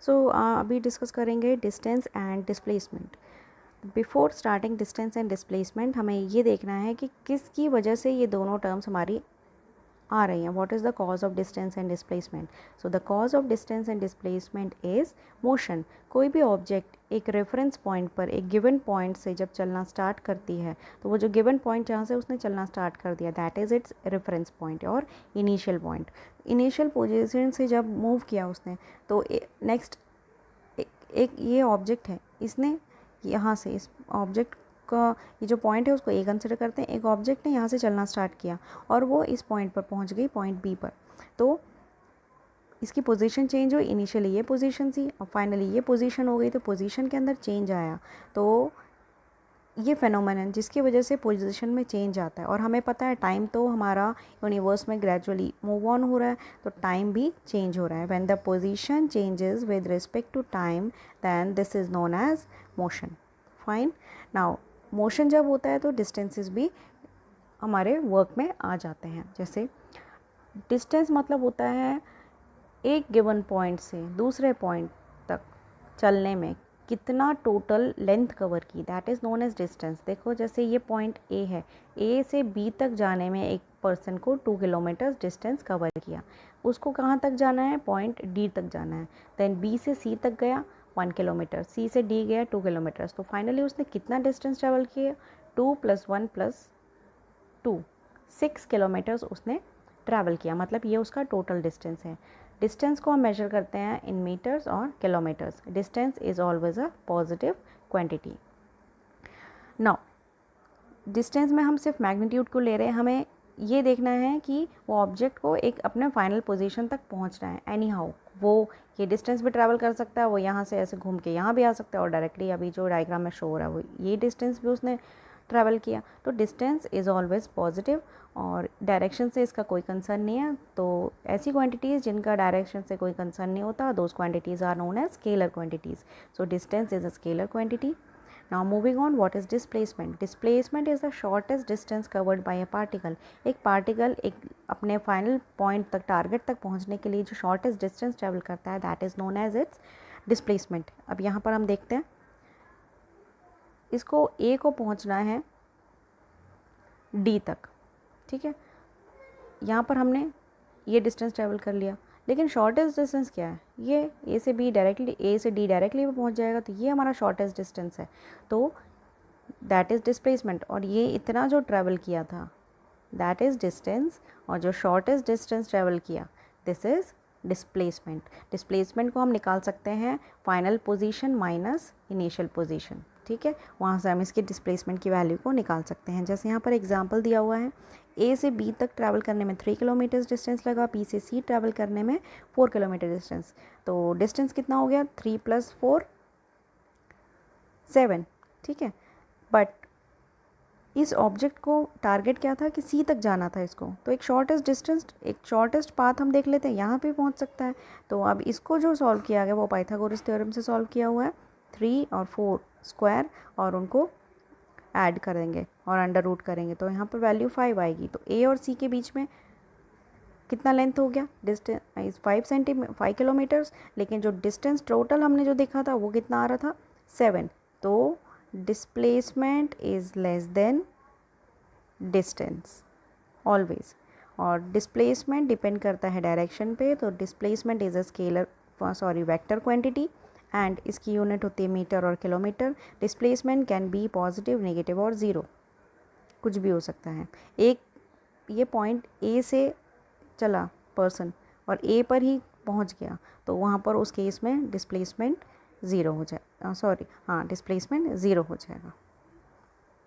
सो अभी डिस्कस करेंगे distance and displacement. Before starting distance and displacement हमें ये देखना है कि किसकी वजह से ये दोनों टर्म्स हमारी आ रही हैं। What is the cause of distance and displacement? So the cause of distance and displacement is motion. कोई भी ऑब्जेक्ट एक रेफरेंस पॉइंट पर एक गिवन पॉइंट से जब चलना स्टार्ट करती है, तो वो जो गिवन पॉइंट जहाँ से उसने चलना स्टार्ट कर दिया, that is it's reference point और इनिशियल पॉइंट। इनिशियल पोजीशन से जब मूव किया उसने, तो नेक्स्ट एक ये ऑब्जेक्ट है, इसने यहाँ से इस ऑब्जेक्ट का ये जो पॉइंट है उसको ए कंसिडर करते हैं। एक ऑब्जेक्ट ने यहाँ से चलना स्टार्ट किया और वो इस पॉइंट पर पहुँच गई, पॉइंट बी पर। तो इसकी पोजीशन चेंज हुई, इनिशियली ये पोजीशन थी और फाइनली ये पोजीशन हो गई, तो पोजीशन के अंदर चेंज आया। तो ये फेनोमेनन जिसकी वजह से पोजीशन में चेंज आता है, और हमें पता है टाइम तो हमारा यूनिवर्स में ग्रेजुअली मूव ऑन हो रहा है, तो टाइम भी चेंज हो रहा है। When the position changes with respect to time, then this is known as motion. Fine. Now motion जब होता है तो डिस्टेंसेस भी हमारे वर्क में आ जाते हैं। जैसे डिस्टेंस मतलब होता है एक गिवन पॉइंट से दूसरे पॉइंट तक चलने में कितना टोटल लेंथ कवर की, that is known as distance. देखो जैसे ये पॉइंट ए है, ए से बी तक जाने में एक पर्सन को 2 किलोमीटर डिस्टेंस कवर किया। उसको कहाँ तक जाना है? पॉइंट डी तक जाना है। देन बी से सी तक गया 1 किलोमीटर, सी से डी गया 2 किलोमीटर्स। तो फाइनली उसने कितना डिस्टेंस ट्रेवल किया? 2 + 1 + 2, 6 किलोमीटर्स उसने ट्रैवल किया। मतलब ये उसका टोटल डिस्टेंस है। डिस्टेंस को हम मेजर करते हैं इन मीटर्स और kilometres. Distance is always a positive quantity. Now distance में हम सिर्फ मैग्नीट्यूड को ले रहे हैं, हमें ये देखना है कि वो ऑब्जेक्ट को एक अपने फाइनल पोजीशन तक पहुंचना है। एनी हाउ वो ये डिस्टेंस भी ट्रैवल कर सकता है, वो यहाँ से ऐसे घूम के यहाँ भी आ सकता है, और डायरेक्टली अभी जो डायग्राम में शो हो रहा है वो ये डिस्टेंस भी उसने ट्रैवल किया। तो डिस्टेंस इज़ ऑलवेज पॉजिटिव और डायरेक्शन से इसका कोई कंसर्न नहीं है। तो ऐसी क्वांटिटीज़ जिनका डायरेक्शन से कोई कंसर्न नहीं होता, those quantities are known as scalar quantities. So distance is a scalar quantity. Now moving on, what is displacement? Displacement is the shortest distance covered by a particle. एक particle एक अपने final point तक, target तक पहुंचने के लिए जो shortest distance travel करता है, that is known as its displacement. अब यहाँ पर हम देखते हैं, इसको ए को पहुंचना है डी तक, ठीक है। यहाँ पर हमने ये डिस्टेंस ट्रेवल कर लिया, लेकिन शॉर्टेस्ट डिस्टेंस क्या है? ये ए से बी डायरेक्टली, ए से डी डायरेक्टली भी पहुँच जाएगा, तो ये हमारा शॉर्टेस्ट डिस्टेंस है। तो दैट इज़ डिस्प्लेसमेंट। और ये इतना जो ट्रैवल किया था, दैट इज़ डिस्टेंस। और जो शॉर्टेस्ट डिस्टेंस ट्रैवल किया, दिस इज़ डिस्प्लेसमेंट। डिस्प्लेसमेंट को हम निकाल सकते हैं final position minus initial position, ठीक है। वहाँ से हम इसकी डिस्प्लेसमेंट की वैल्यू को निकाल सकते हैं। जैसे यहाँ पर एग्जांपल दिया हुआ है, ए से बी तक ट्रैवल करने में 3 किलोमीटर डिस्टेंस लगा, बी से सी ट्रैवल करने में 4 किलोमीटर डिस्टेंस। तो डिस्टेंस कितना हो गया? 3 + 4 7, ठीक है। बट इस ऑब्जेक्ट को टारगेट क्या था कि सी तक जाना था इसको, तो एक शॉर्टेस्ट डिस्टेंस, एक शॉर्टेस्ट पाथ हम देख लेते हैं, यहाँ पे पहुँच सकता है। तो अब इसको जो सॉल्व किया गया वो पाइथागोरस थ्योरम से सॉल्व किया हुआ है। 3 और 4 स्क्वायर और उनको ऐड करेंगे और अंडर रूट करेंगे, तो यहाँ पर वैल्यू 5 आएगी। तो ए और सी के बीच में कितना लेंथ हो गया? डिस्टेंस 5 किलोमीटर्स, लेकिन जो डिस्टेंस टोटल हमने जो देखा था वो कितना आ रहा था? 7। तो displacement is less than distance always. और डिस्प्लेसमेंट डिपेंड करता है डायरेक्शन पे, तो displacement is a scalar vector quantity, and इसकी यूनिट होती है मीटर और kilometre. Displacement can be positive, negative और ज़ीरो, कुछ भी हो सकता है। एक ये पॉइंट ए से चला पर्सन और ए पर ही पहुंच गया, तो वहाँ पर उस केस में डिस्प्लेसमेंट ज़ीरो हो जाए, डिस्प्लेसमेंट ज़ीरो हो जाएगा।